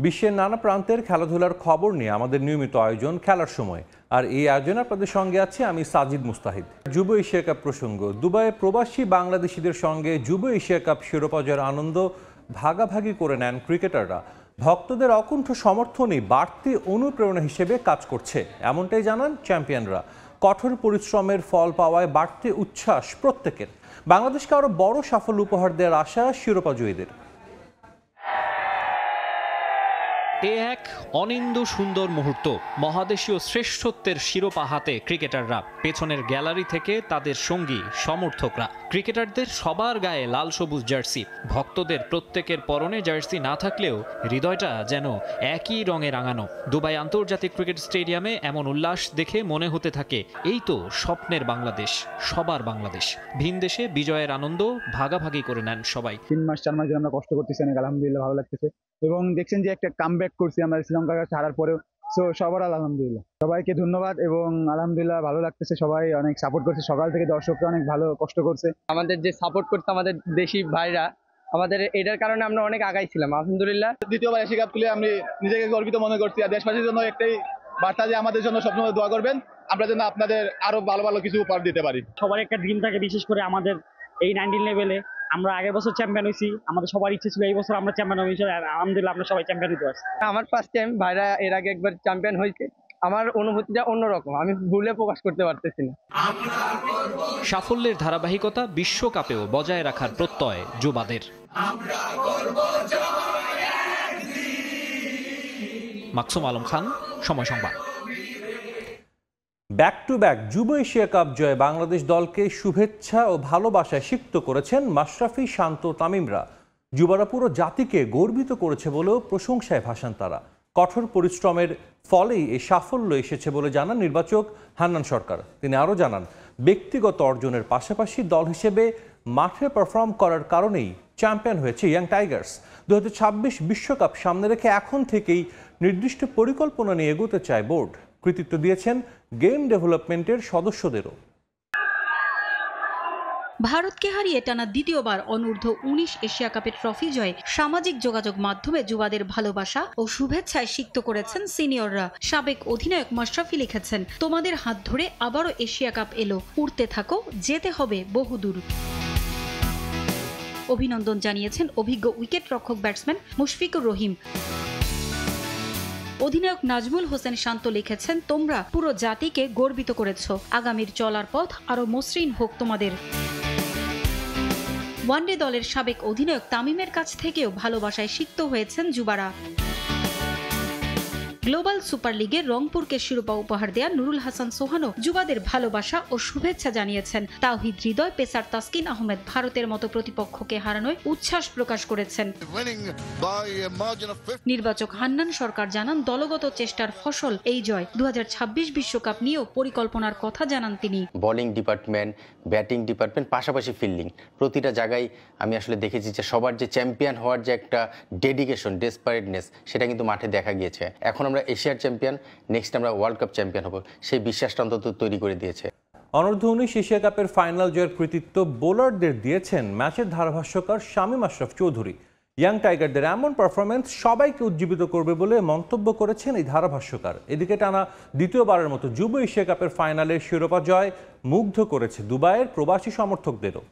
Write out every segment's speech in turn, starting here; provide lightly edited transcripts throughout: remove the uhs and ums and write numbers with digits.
বিশ্বের নানা প্রান্তের খেলাধুলার খবর নিয়ে আমাদের নিয়মিত আয়োজন খেলার সময়। আর এই আয়োজনে আপনাদের সঙ্গে আছি আমি সাজিদ মুস্তাহিদ। যুব এশিয়া কাপ প্রসঙ্গ, দুবাইয়ে প্রবাসী বাংলাদেশিদের সঙ্গে যুব এশিয়া কাপ শিরোপা জয়ের আনন্দ ভাগাভাগি করে নেন ক্রিকেটাররা। ভক্তদের অকুণ্ঠ সমর্থনই বাড়তি অনুপ্রেরণা হিসেবে কাজ করছে, এমনটাই জানান চ্যাম্পিয়নরা। কঠোর পরিশ্রমের ফল পাওয়ায় বাড়তি উচ্ছ্বাস প্রত্যেকের। বাংলাদেশকে আরও বড় সাফল্য উপহার দেওয়ার আশা শিরোপা জয়ীদের। এ এক অনিন্দ্য সুন্দর মুহূর্ত। মহাদেশীয় শ্রেষ্ঠত্বের শিরোপা হাতে ক্রিকেটাররা, পেছনের গ্যালারি থেকে তাদের সঙ্গী সমর্থকরা। ক্রিকেটারদের সবার গায়ে লাল সবুজ জার্সি, ভক্তদের প্রত্যেকের পরনে জার্সি না থাকলেও হৃদয়টা যেন একই রঙে রাঙানো। দুবাই আন্তর্জাতিক ক্রিকেট স্টেডিয়ামে এমন উল্লাস দেখে মনে হতে থাকে এই তো স্বপ্নের বাংলাদেশ, সবার বাংলাদেশ। ভিন দেশে বিজয়ের আনন্দ ভাগাভাগি করে নেন সবাই। 3 মাস 4 মাস ধরে আমরা কষ্ট করতেছি, অনেক আলহামদুলিল্লাহ ভালো লাগতেছে। এবং দেখছেন যে একটা কামব্যাক করছি আমরা শ্রীলঙ্কার কাছে হারার পরেও। সো সবার আলহামদুলিল্লাহ, সবাইকে ধন্যবাদ এবং আলহামদুলিল্লাহ ভালো লাগতেছে। সবাই অনেক সাপোর্ট করছে, সকাল থেকে দর্শকরা অনেক ভালো কষ্ট করছে। আমাদের যে সাপোর্ট করছে আমাদের দেশি ভাইরা, আমাদের এটার কারণে আমরা অনেক আগাইছিলাম আলহামদুলিল্লাহ। দ্বিতীয়বার এশিয়া কাপ তুলে আমি নিজেকে গর্বিত মনে করছি। আর দেশবাসীর জন্য একটাই বার্তা যে আমাদের জন্য সবসময় দোয়া করবেন, আমরা যেন আপনাদের আরো ভালো ভালো কিছু উপহার দিতে পারি। সবার একটা ড্রিম থাকে, বিশেষ করে আমাদের এই 19 লেভেলে। আমরা আগের বছর চ্যাম্পিয়ন হয়েছি, আমাদের সবার ইচ্ছে ছিল এই বছর আমরা চ্যাম্পিয়ন হয়েছি। আলহামদুলিল্লাহ আমরা সবাই চ্যাম্পিয়ন হতে পারছি। আমার ফার্স্ট টাইম, ভাইরা এর আগে একবার চ্যাম্পিয়ন হয়েছে। আমার অনুভূতিটা অন্যরকম, আমি ভুলে প্রকাশ করতে পারতেছি না। সাফল্যের ধারাবাহিকতা বিশ্বকাপেও বজায় রাখার প্রত্যয় যুবাদের। মাকসুম আলম খান, সময় সংবাদ। ব্যাক টু ব্যাক যুব এশিয়া কাপ জয়ে বাংলাদেশ দলকে শুভেচ্ছা ও ভালোবাসায় সিক্ত করেছেন মাশরাফি, শান্ত, তামিমরা। যুবরা পুরো জাতিকে গর্বিত করেছে বলেও প্রশংসায় ভাসান তারা। কঠোর পরিশ্রমের ফলেই এই সাফল্য এসেছে বলে জানান নির্বাচক হান্নান সরকার। তিনি আরও জানান, ব্যক্তিগত অর্জনের পাশাপাশি দল হিসেবে মাঠে পারফর্ম করার কারণেই চ্যাম্পিয়ন হয়েছে ইয়াং টাইগার্স। 2026 বিশ্বকাপ সামনে রেখে এখন থেকেই নির্দিষ্ট পরিকল্পনা নিয়ে এগোতে চায় বোর্ড। কৃতিত্ব দিয়েছেন গেম ডেভেলপমেন্টের সদস্যদেরও। ভারতকে হারিয়ে টানা দ্বিতীয়বার অনূর্ধ্ব 19 এশিয়া কাপের ট্রফি জয়ে সামাজিক যোগাযোগ মাধ্যমে যুবাদের ভালোবাসা ও শুভেচ্ছায় সিক্ত করেছেন সিনিয়ররা। সাবেক অধিনায়ক মাশরাফি লিখেছেন, তোমাদের হাত ধরে আবারও এশিয়া কাপ এলো, উড়তে থাকো, যেতে হবে বহুদূর। অভিনন্দন জানিয়েছেন অভিজ্ঞ উইকেট রক্ষক ব্যাটসম্যান মুশফিকুর রহিম। অধিনায়ক নাজমুল হোসেন শান্ত লিখেছেন, তোমরা পুরো জাতিকে গর্বিত করেছ, আগামীর চলার পথ আরো মসৃণ হোক তোমাদের। ওয়ানডে দলের সাবেক অধিনায়ক তামিমের কাছ থেকেও ভালোবাসায় সিক্ত হয়েছেন যুবারা। গ্লোবাল সুপার লিগে রংপুরকে শিরোপা উপহার দেয়া নুরুল হাসান সোহানও যুবাদের ভালোবাসা ও শুভেচ্ছা জানিয়েছেন। তাওহিদ হৃদয়, পেসার তাসকিন আহমেদ ভারতের মতো প্রতিপক্ষকে হারানোয় উচ্ছ্বাস প্রকাশ করেছেন। নির্বাচক হান্নান সরকার জানান, দলগত চেষ্টার ফসল এই জয়। 2026 বিশ্বকাপ নিয়েও পরিকল্পনার কথা জানান তিনি। বোলিং ডিপার্টমেন্ট, ব্যাটিং ডিপার্টমেন্ট, পাশাপাশি ফিল্ডিং, প্রতিটা জায়গায় আমি আসলে দেখেছি যে সবার যে চ্যাম্পিয়ন হওয়ার যে একটা ডেডিকেশন, ডেসপারেটনেস, সেটা কিন্তু মাঠে দেখা গিয়েছে। এখন আমরা এশিয়ার চ্যাম্পিয়ন, নেক্সট আমরা ওয়ার্ল্ড কাপ চ্যাম্পিয়ন হব, সেই বিশ্বাসটা অন্তত তৈরি করে দিয়েছে। অনূর্ধ্ব 19 এশিয়া কাপের ফাইনাল জয়ের কৃতিত্ব বোলারদের দিয়েছেন ম্যাচের ধারাভাষ্যকার শামীম আশরাফ চৌধুরী। ইয়াং টাইগারদের এমন পারফরমেন্স সবাইকে উজ্জীবিত করবে বলে মন্তব্য করেছেন এই ধারাভাষ্যকার। এদিকে টানা দ্বিতীয়বারের মতো যুব এশিয়া কাপের ফাইনালের শিরোপা জয় মুগ্ধ করেছে দুবাইয়ের প্রবাসী সমর্থকদেরও।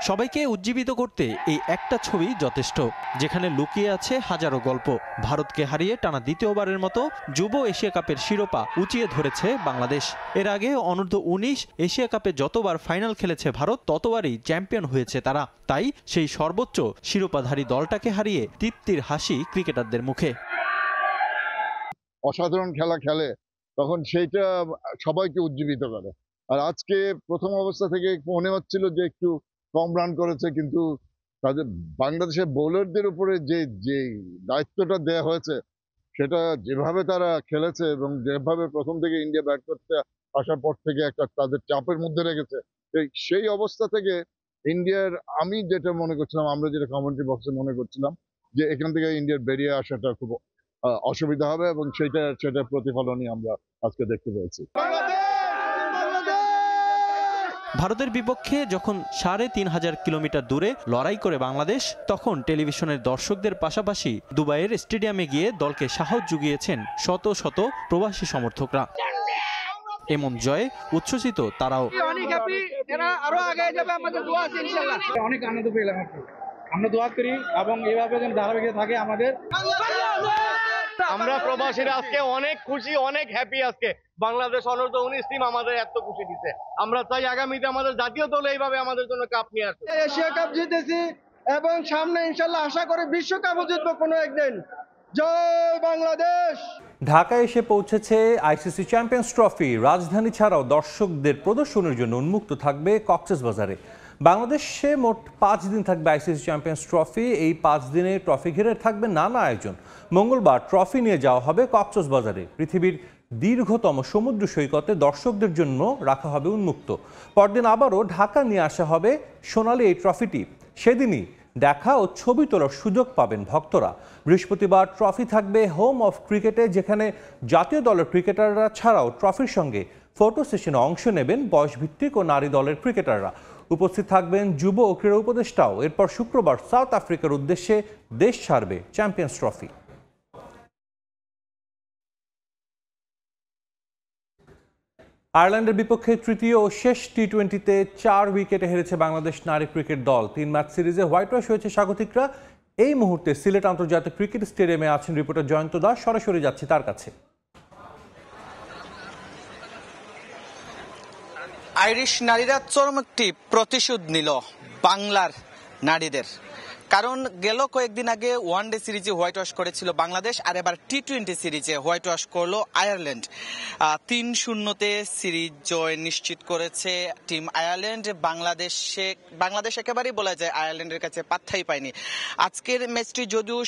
সবাইকে উজ্জীবিত করতে এই একটা ছবি যথেষ্ট, যেখানে লুকিয়ে আছে হাজারো গল্প। ভারতকে হারিয়ে টানা দ্বিতীয়বারের মতো যুব এশিয়া কাপের শিরোপা উঁচিয়ে ধরেছে বাংলাদেশ। এর আগে অনূর্ধ্ব 19 এশিয়া কাপে যতবার ফাইনাল খেলেছে ভারত, ততবারই চ্যাম্পিয়ন হয়েছে তারা। তাই সেই সর্বোচ্চ শিরোপাধারী দলটাকে হারিয়ে তৃপ্তির হাসি ক্রিকেটারদের মুখে। অসাধারণ খেলা খেলে তখন সেইটা সবাইকে উজ্জীবিত করে। আর আজকে প্রথম অবস্থা থেকে মনে হচ্ছিল যে একটু কম রান করেছে, কিন্তু তাদের বাংলাদেশের বোলারদের উপরে যে দায়িত্বটা দেওয়া হয়েছে, সেটা যেভাবে তারা খেলেছে এবং যেভাবে প্রথম থেকে ইন্ডিয়া ব্যাট করতে আসার পর থেকে একটা তাদের চাপের মধ্যে রেখেছে, সেই অবস্থা থেকে ইন্ডিয়ার, আমি যেটা মনে করছিলাম, আমরা যেটা কমেন্ট্রি বক্সে মনে করছিলাম, যে এখান থেকে ইন্ডিয়ার বেরিয়ে আসাটা খুব অসুবিধা হবে, এবং সেটা প্রতিফলনই আমরা আজকে দেখতে পেয়েছি। ভারতের বিপক্ষে যখন ৩৫০০ কিলোমিটার দূরে লড়াই করে বাংলাদেশ, তখন টেলিভিশনের দর্শকদের পাশাপাশি দুবাইয়ের স্টেডিয়ামে গিয়ে দলকে সাহস জুগিয়েছেন শত শত প্রবাসী সমর্থকরা। এমন জয়ে উচ্ছ্বসিত তারাও। অনেক আনন্দ পেলাম, আমরা দোয়া করি এবং এইভাবে যেন ধারাবাহিক থাকে আমাদের। আমরা প্রবাসীরা আজকে অনেক খুশি, অনেক হ্যাপি। আজকে বাংলাদেশ অনূর্ধ্ব-19 টিম আমাদের এত খুশি দিচ্ছে। আমরা চাই আগামীতে আমাদের জাতীয় দল এইভাবে আমাদের জন্য কাপ নিয়ে আসে। এশিয়া কাপ জিতেছি এবং সামনে ইনশাল্লাহ আশা করি বিশ্বকাপও জিতবো কোনো একদিন। জয় বাংলাদেশ। ঢাকায় এসে পৌঁছেছে আইসিসি চ্যাম্পিয়ন্স ট্রফি। রাজধানী ছাড়াও দর্শকদের প্রদর্শনের জন্য উন্মুক্ত থাকবে কক্সবাজারে। বাংলাদেশে মোট 5 দিন থাকবে আইসিসি চ্যাম্পিয়ন্স ট্রফি। এই 5 দিনে ট্রফি ঘিরে থাকবে নানা আয়োজন। মঙ্গলবার ট্রফি নিয়ে যাওয়া হবে কক্সবাজারে। পৃথিবীর দীর্ঘতম সমুদ্র সৈকতে দর্শকদের জন্য রাখা হবে উন্মুক্ত। পরদিন আবারও ঢাকা নিয়ে আসা হবে সোনালী এই ট্রফিটি। সেদিনই দেখা ও ছবি তোলার সুযোগ পাবেন ভক্তরা। বৃহস্পতিবার ট্রফি থাকবে হোম অফ ক্রিকেটে, যেখানে জাতীয় দলের ক্রিকেটাররা ছাড়াও ট্রফির সঙ্গে ফটো সেশনে অংশ নেবেন বয়সভিত্তিক ও নারী দলের ক্রিকেটাররা। উপস্থিত থাকবেন যুব ও ক্রীড়া উপদেষ্টাও। এরপর শুক্রবার সাউথ আফ্রিকার উদ্দেশ্যে দেশ ছাড়বে চ্যাম্পিয়ন্স ট্রফি। আয়ারল্যান্ডের বিপক্ষে তৃতীয় ও শেষ টি-20তে 4 উইকেটে হেরেছে বাংলাদেশ নারী ক্রিকেট দল। 3 ম্যাচ সিরিজে হোয়াইট ওয়াশ হয়েছে স্বাগতিকরা। এই মুহূর্তে সিলেট আন্তর্জাতিক ক্রিকেট স্টেডিয়ামে আছেন রিপোর্টার জয়ন্ত দাস। সরাসরি যাচ্ছি তার কাছে। আইরিশ নারীরা চরম একটি প্রতিশোধ নিল বাংলার নারীদের। কারণ গেল কয়েকদিন আগে ওয়ানডে সিরিজে হোয়াইট ওয়াশ করেছিল বাংলাদেশ, আর এবার টি-20 সিরিজে হোয়াইট ওয়াশ করলো আয়ারল্যান্ড। 3-0-তে সিরিজ জয় নিশ্চিত করেছে টিম আয়ারল্যান্ড। বাংলাদেশ একেবারেই বলা যায় আয়ারল্যান্ডের কাছে পাত্তাই পায়নি। আজকের ম্যাচটি যদিও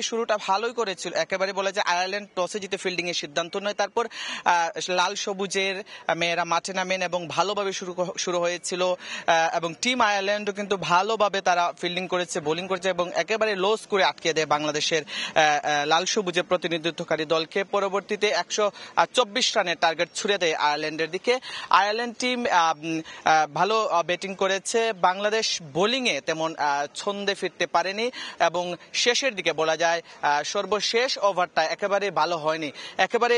শুরুটা ভালোই করেছিল, একেবারে বলা যায় আয়ারল্যান্ড টসে জিতে ফিল্ডিং এর সিদ্ধান্ত নেয়। তারপর লাল সবুজের মেয়েরা মাঠে নামেন এবং ভালোভাবে শুরু হয়েছিল এবং টিম আয়ারল্যান্ডও কিন্তু ভালোভাবে তারা ফিল্ডিং করেছে, বোলিং করেছে এবং একেবারে লো স্কোরে আটকে দেয় বাংলাদেশের লাল সবুজের প্রতিনিধিত্বকারী দলকে। পরবর্তীতে 124 রানের টার্গেট ছুড়ে দেয় আয়ারল্যান্ডের দিকে। আয়ারল্যান্ড টিম ভালো ব্যাটিং করেছে, বাংলাদেশ বোলিংয়ে তেমন ছন্দে ফিরতে পারেনি এবং শেষের দিকে বলা যায় সর্বশেষ ওভারটা একেবারে ভালো হয়নি। একেবারে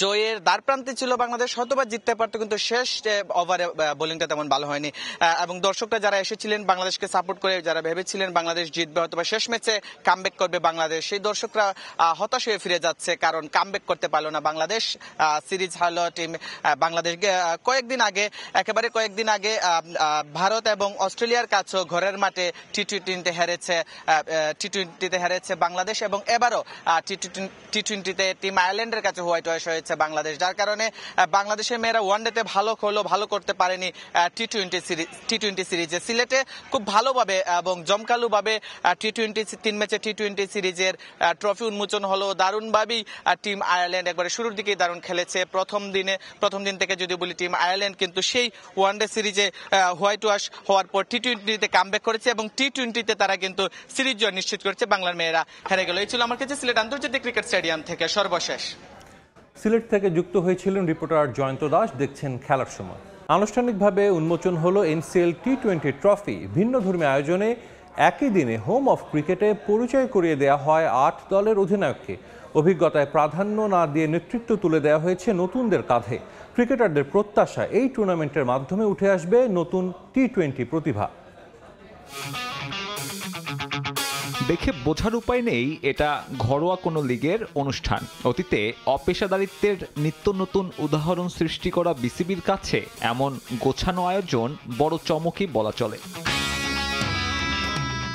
জয়ের দ্বারপ্রান্তে ছিল বাংলাদেশ, হয়তোবা জিততে পারতো, কিন্তু শেষ ওভারে বোলিংটা তেমন ভালো হয়নি এবং দর্শকরা যারা এসেছিলেন বাংলাদেশকে সাপোর্ট করে, যারা ভেবেছিলেন বাংলাদেশ জিতবে, হয়তোবা শেষ ম্যাচে কামব্যাক করবে বাংলাদেশ, সেই দর্শকরা হতাশ হয়ে ফিরে যাচ্ছে, কারণ কামব্যাক করতে পারলো না বাংলাদেশ। সিরিজ হারলো টিম বাংলাদেশ। কয়েকদিন আগে ভারত এবং অস্ট্রেলিয়ার কাছেও ঘরের মাঠে টি-20তে হেরেছে বাংলাদেশ এবং এবারও টি-20তে টিম আয়ারল্যান্ডের কাছে হোয়াইট ওয়াশ হয়েছে বাংলাদেশ, যার কারণে বাংলাদেশের মেয়েরা ওয়ানডেতে ভালো করতে পারেনি টি-20 সিরিজে। সিলেটে খুব ভালোভাবে এবং জমকালোভাবে তিন ম্যাচে টি-20 সিরিজের ট্রফি উন্মোচন হলো। দারুণভাবেই টিম আয়ারল্যান্ড একবারে শুরুর দিকেই দারুণ খেলেছে। প্রথম দিন থেকে যদি বলি টিম আয়ারল্যান্ড কিন্তু সেই ওয়ানডে সিরিজে হোয়াইট ওয়াশ হওয়ার পর টি-20তে কামব্যাক করেছে এবং টি-20তে তারা কিন্তু সিরিজ জয় নিশ্চিত করেছে। বাংলার মেয়েরা হেরে গেল। এই ছিল আমার কাছে সিলেট আন্তর্জাতিক ক্রিকেট স্টেডিয়াম থেকে সর্বশেষ। সিলেট থেকে যুক্ত হয়েছিলেন রিপোর্টার জয়ন্ত দাস। দেখছেন খেলার সময়। আনুষ্ঠানিকভাবে উন্মোচন হলো এনসিএল টি-20 ট্রফি। ভিন্ন ধর্মী আয়োজনে একই দিনে হোম অফ ক্রিকেটে পরিচয় করিয়ে দেওয়া হয় 8 দলের অধিনায়ককে। অভিজ্ঞতায় প্রাধান্য না দিয়ে নেতৃত্ব তুলে দেওয়া হয়েছে নতুনদের কাঁধে। ক্রিকেটারদের প্রত্যাশা এই টুর্নামেন্টের মাধ্যমে উঠে আসবে নতুন টি-20 প্রতিভা। দেখে বোঝার উপায় নেই এটা ঘরোয়া কোনো লিগের অনুষ্ঠান। অতীতে অপেশাদারিত্বের নিত্য নতুন উদাহরণ সৃষ্টি করা বিসিবির কাছে এমন গোছানো আয়োজন বড় চমকই বলা চলে।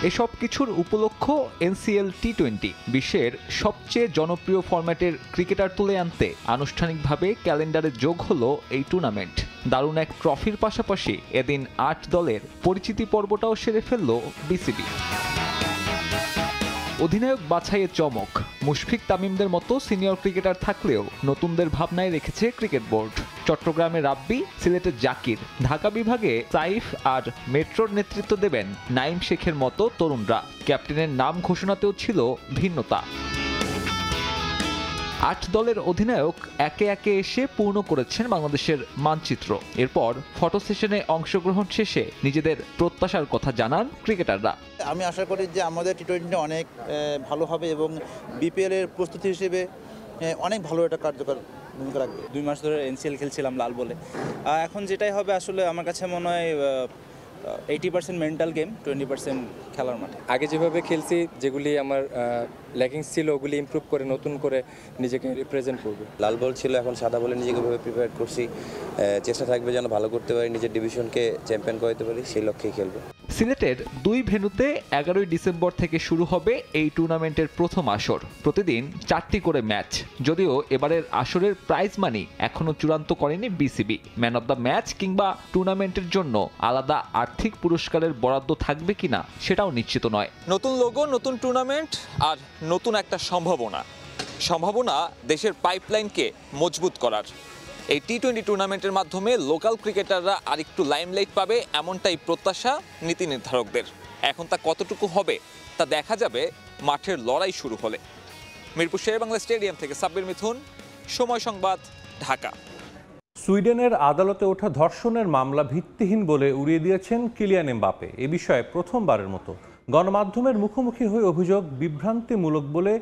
এসব কিছুর উপলক্ষ এনসিএল টি-20, বিশ্বের সবচেয়ে জনপ্রিয় ফরম্যাটের ক্রিকেটার তুলে আনতে আনুষ্ঠানিকভাবে ক্যালেন্ডারে যোগ হলো এই টুর্নামেন্ট। দারুণ এক ট্রফির পাশাপাশি এদিন 8 দলের পরিচিতি পর্বটাও সেরে ফেলল বিসিবি। অধিনায়ক বাছাইয়ে চমক। মুশফিক তামিমদের মতো সিনিয়র ক্রিকেটার থাকলেও নতুনদের ভাবনায় রেখেছে ক্রিকেট বোর্ড। চট্টগ্রামে রাব্বি, সিলেটের জাকির, ঢাকা বিভাগে সাইফ আর মেট্রোর নেতৃত্ব দেবেন নাইম শেখের মতো তরুণরা। ক্যাপ্টেনের নাম ঘোষণাতেও ছিল ভিন্নতা। 8 দলের অধিনায়ক একে একে এসে পূর্ণ করেছেন বাংলাদেশের মানচিত্র। এরপর ফটো সেশনে অংশগ্রহণ শেষে নিজেদের প্রত্যাশার কথা জানান ক্রিকেটাররা। আমি আশা করি যে আমাদের টি-20 অনেক ভালো হবে এবং বিপিএল এর প্রস্তুতি হিসেবে অনেক ভালো একটা কার্যকর ভূমিকা রাখবে। 2 মাস ধরে এনসিএল খেলছিলাম লাল বলে। এখন যেটাই হবে আসলে আমার কাছে মনে হয় 80% মেন্টাল গেম, 20% খেলার মাঠে। আগে যেভাবে খেলছি, যেগুলি আমার ল্যাকিংস ছিল, ওগুলি ইমপ্রুভ করে নতুন করে নিজেকে রিপ্রেজেন্ট করব। লাল বল ছিল, এখন সাদা বলে নিজেকে ভাবে প্রিপেয়ার করছি। চেষ্টা থাকবে যেন ভালো করতে পারি, নিজের ডিভিশনকে চ্যাম্পিয়ন করতে পারি, সেই লক্ষ্যেই খেলবো। সিলেটের 2 ভেন্যুতে 11ই ডিসেম্বর থেকে শুরু হবে এই টুর্নামেন্টের প্রথম আসর। প্রতিদিন 4টি করে ম্যাচ। যদিও এবারের আসরের প্রাইজ মানি এখনো চূড়ান্ত করেনি BCB. Man of the match কিংবা টুর্নামেন্টের জন্য আলাদা আর্থিক পুরস্কারের বরাদ্দ থাকবে কিনা সেটাও নিশ্চিত নয়। নতুন লোগো, নতুন টুর্নামেন্ট আর নতুন একটা সম্ভাবনা দেশের পাইপলাইনকে মজবুত করার। এই টি-20 টুর্নামেন্টের মাধ্যমে লোকাল ক্রিকেটাররা আরেকটু লাইমলাইট পাবে, এমনটাই প্রত্যাশা নীতি নির্ধারকদের। এখন তা কতটুকু হবে তা দেখা যাবে মাঠের লড়াই শুরু হলে। মিরপুর শেরেবাংলা স্টেডিয়াম থেকে সাব্বির মিথুন, সময় সংবাদ, ঢাকা। সুইডেনের আদালতে ওঠা ধর্ষণের মামলা ভিত্তিহীন বলে উড়িয়ে দিয়েছেন কিলিয়ান এমবাপে। এ বিষয়ে প্রথমবারের মতো গণমাধ্যমের মুখোমুখি হয়ে অভিযোগ বিভ্রান্তিমূলক বলে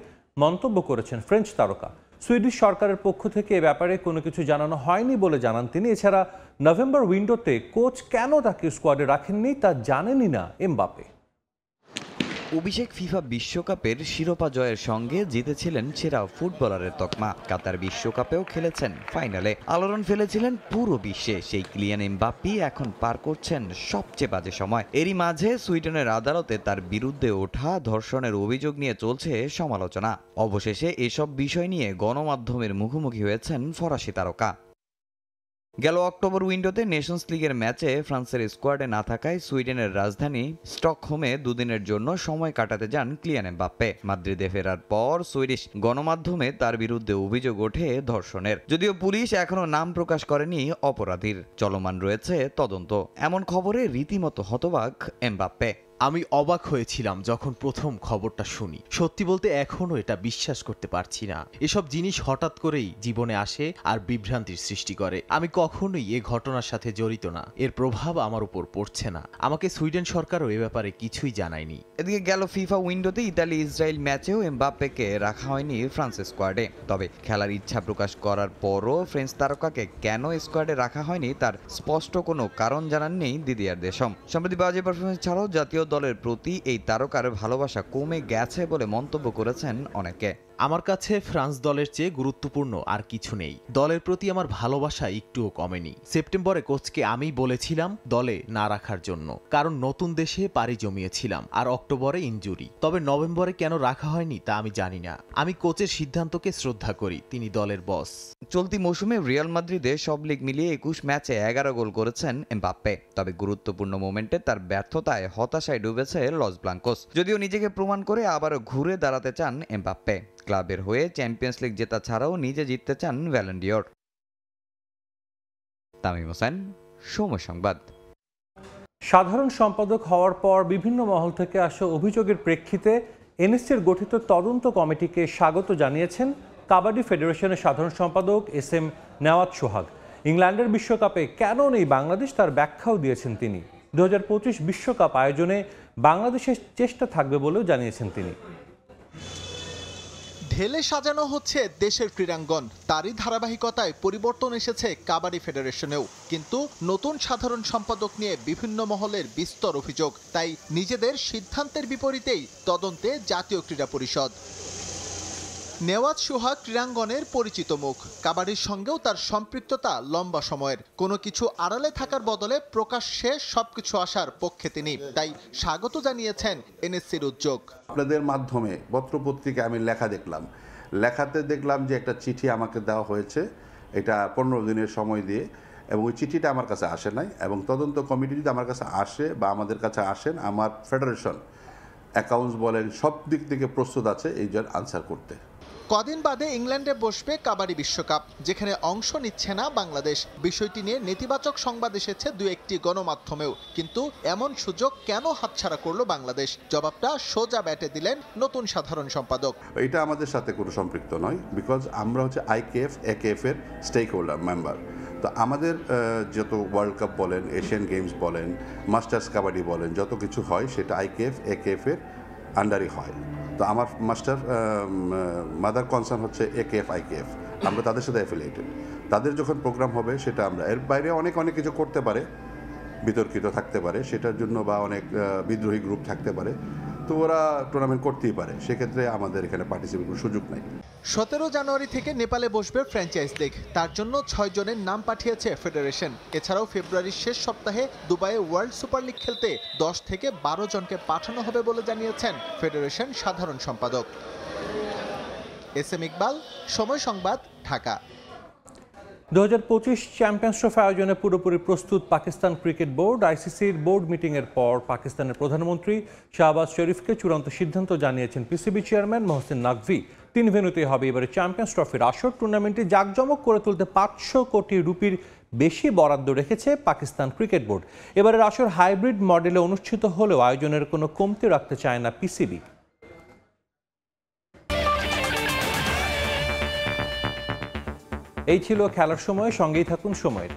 মন্তব্য করেছেন ফ্রেঞ্চ তারকা। সুইডিশ সরকারের পক্ষ থেকে এ ব্যাপারে কোনো কিছু জানানো হয়নি বলে জানান তিনি। এছাড়া নভেম্বর উইন্ডোতে কোচ কেন তাকে স্কোয়াডে রাখেননি তা জানেনই না এমবাপে। অভিষেক ফিফা বিশ্বকাপের শিরোপা জয়ের সঙ্গে জিতেছিলেন সেরা ফুটবলারের তকমা। কাতার বিশ্বকাপেও খেলেছেন ফাইনালে, আলোড়ন ফেলেছিলেন পুরো বিশ্বে। সেই কিলিয়ান এমবাপ্পে এখন পার করছেন সবচেয়ে বাজে সময়। এরই মাঝে সুইডেনের আদালতে তার বিরুদ্ধে ওঠা ধর্ষণের অভিযোগ নিয়ে চলছে সমালোচনা। অবশেষে এসব বিষয় নিয়ে গণমাধ্যমের মুখোমুখি হয়েছেন ফরাসি তারকা। গেল অক্টোবর উইন্ডোতে নেশনস লিগের ম্যাচে ফ্রান্সের স্কোয়াডে না থাকায় সুইডেনের রাজধানী স্টকহোমে দুদিনের জন্য সময় কাটাতে যান কিলিয়ান এমবাপ্পে। মাদ্রিদে ফেরার পর সুইডিশ গণমাধ্যমে তার বিরুদ্ধে অভিযোগ ওঠে ধর্ষণের। যদিও পুলিশ এখনো নাম প্রকাশ করেনি অপরাধীর, চলমান রয়েছে তদন্ত। এমন খবরে রীতিমতো হতবাক এমবাপ্পে। আমি অবাক হয়েছিলাম যখন প্রথম খবরটা শুনি। সত্যি বলতে এখনো এটা বিশ্বাস করতে পারছি না। এসব জিনিস হঠাৎ করেই জীবনে আসে আর বিভ্রান্তির সৃষ্টি করে। আমি কখনোই এ ঘটনার সাথে জড়িত না, এর প্রভাব আমার উপর পড়ছে না। আমাকে সুইডেন সরকারও এ ব্যাপারে কিছুই জানায়নি। এদিকে গেল ফিফা উইন্ডোতে ইতালি ইসরায়েল ম্যাচেও এমবাপ্পেকে রাখা হয়নি ফ্রান্সের স্কোয়াডে। তবে খেলার ইচ্ছা প্রকাশ করার পরও ফ্রেঞ্চ তারকাকে কেন স্কোয়াডে রাখা হয়নি তার স্পষ্ট কোনো কারণ জানাননি দিদিয়ার দেশম। সম্প্রতি বাজে পারফরমেন্স ছাড়াও জাতীয় দলের প্রতি এই তারকার ভালোবাসা কমে গেছে বলে মন্তব্য করেছেন অনেকে। আমার কাছে ফ্রান্স দলের চেয়ে গুরুত্বপূর্ণ আর কিছু নেই। দলের প্রতি আমার ভালোবাসা একটুও কমেনি। সেপ্টেম্বরে কোচকে আমি বলেছিলাম দলে না রাখার জন্য, কারণ নতুন দেশে পাড়ি জমিয়েছিলাম, আর অক্টোবরে ইনজুরি। তবে নভেম্বরে কেন রাখা হয়নি তা আমি জানি না। আমি কোচের সিদ্ধান্তকে শ্রদ্ধা করি, তিনি দলের বস। চলতি মৌসুমে রিয়াল মাদ্রিদে সব লিগ মিলিয়ে 21 ম্যাচে 11 গোল করেছেন এমবাপ্পে। তবে গুরুত্বপূর্ণ মোমেন্টে তার ব্যর্থতায় হতাশায় ডুবেছে লস ব্লাঙ্কোস। যদিও নিজেকে প্রমাণ করে আবারও ঘুরে দাঁড়াতে চান এমবাপ্পে। ক্লাবের হয়ে চ্যাম্পিয়ন্স লিগ জেতা ছাড়াও নিজে জিততে চান ব্যালন ডিওর। তামিম হোসেন, সময় সংবাদ। সাধারণ সম্পাদক হওয়ার পর বিভিন্ন মহল থেকে আসা অভিযোগের প্রেক্ষিতে এনএসসির গঠিত তদন্ত কমিটিকে স্বাগত জানিয়েছেন কাবাডি ফেডারেশনের সাধারণ সম্পাদক এস.এম. নেওয়াজ সোহাগ। ইংল্যান্ডের বিশ্বকাপে কেন নেই বাংলাদেশ তার ব্যাখ্যাও দিয়েছেন তিনি। 2025 বিশ্বকাপ আয়োজনে বাংলাদেশের চেষ্টা থাকবে বলেও জানিয়েছেন তিনি। ঢেলে সাজানো হচ্ছে দেশের ক্রীড়াঙ্গন, তারই ধারাবাহিকতায় পরিবর্তন এসেছে কাবাডি ফেডারেশনেও। কিন্তু নতুন সাধারণ সম্পাদক নিয়ে বিভিন্ন মহলের বিস্তর অভিযোগ, তাই নিজেদের সিদ্ধান্তের বিপরীতেই তদন্তে জাতীয় ক্রীড়া পরিষদ। নেওয়াজ সোহাগ ক্রীড়াঙ্গনের পরিচিত মুখ, কাবাডির সঙ্গেও তার সম্পৃক্ততা লম্বা সময়ের। কোনো কিছু আড়ালে থাকার বদলে প্রকাশ্যে সবকিছু আসার পক্ষে তিনি, তাই স্বাগত জানিয়েছেন এনএসসির উদ্যোগ। আপনাদের মাধ্যমে পত্রপত্রিকা আমি লেখা দেখলাম, লেখাতে দেখলাম যে একটা চিঠি আমাকে দেওয়া হয়েছে, এটা 15 দিনের সময় দিয়ে, এবং ওই চিঠিটা আমার কাছে আসে নাই। এবং তদন্ত কমিটি যদি আমার কাছে আসে বা আমাদের কাছে আসেন, আমার ফেডারেশন অ্যাকাউন্টস বলেন সব দিক থেকে প্রস্তুত আছে এই জন্য আনসার করতে। কদিন বাদে ইংল্যান্ডে বসবে কাবাডি বিশ্বকাপ, যেখানে অংশ নিচ্ছে না বাংলাদেশ। বিষয়টি নিয়ে নেতিবাচক সংবাদ এসেছে দু একটি গণমাধ্যমেও, কিন্তু এমন সুযোগ কেন হাতছাড়া করলো বাংলাদেশ? জবাবটা সোজা ব্যাটে দিলেন নতুন সাধারণ সম্পাদক। এটা আমাদের সাথে কোনো সম্পৃক্ত নয়, বিকজ আমরা হচ্ছে আইকেএফ একেএফ এর স্টেক হোল্ডার মেম্বার। তো আমাদের যত ওয়ার্ল্ড কাপ বলেন, এশিয়ান গেমস বলেন, মাস্টার্স কাবাডি বলেন, যত কিছু হয় সেটা আইকেএফ একেএফ এর আন্ডারই হয়। তো আমার মাদার কনসার্ন হচ্ছে একেএফ আইকেএফ, আমরা তাদের সাথে অ্যাফিলিয়েটেড। তাদের যখন প্রোগ্রাম হবে সেটা আমরা, এর বাইরে অনেক কিছু করতে পারে, বিতর্কিত থাকতে পারে সেটার জন্য, বা অনেক বিদ্রোহী গ্রুপ থাকতে পারে, তো ওরা টুর্নামেন্ট করতেই পারে, সেক্ষেত্রে আমাদের এখানে পার্টিসিপেটের সুযোগ নেই। 17 জানুয়ারি থেকে নেপালে বসবে ফ্র্যাঞ্চাইজ লিগ, তার জন্য 6 জনের নাম পাঠিয়েছে ফেডারেশন। এছাড়াও ফেব্রুয়ারির শেষ সপ্তাহে দুবাইয়ে ওয়ার্ল্ড সুপার লিগ খেলতে 10 থেকে 12 জনকে পাঠানো হবে বলে জানিয়েছেন ফেডারেশন সাধারণ সম্পাদক। SM ইকবাল, সময় সংবাদ, ঢাকা। 2025 চ্যাম্পিয়ন্স ট্রফি আয়োজনে পুরোপুরি প্রস্তুত পাকিস্তান ক্রিকেট বোর্ড। আইসিসির বোর্ড মিটিংয়ের পর পাকিস্তানের প্রধানমন্ত্রী শাহবাজ শরীফকে চূড়ান্ত সিদ্ধান্ত জানিয়েছেন পিসিবি চেয়ারম্যান মহসিন নাকভি। 3 ভেন্যুতেই হবে এবারে চ্যাম্পিয়ন্স ট্রফির আসর। টুর্নামেন্টটি জাঁকজমক করে তুলতে 500 কোটি রুপির বেশি বরাদ্দ রেখেছে পাকিস্তান ক্রিকেট বোর্ড। এবারের আসর হাইব্রিড মডেলে অনুষ্ঠিত হলেও আয়োজনের কোনো কমতি রাখতে চায় না পিসিবি। এই ছিল খেলার সময়, সঙ্গেই থাকুন সময়ের।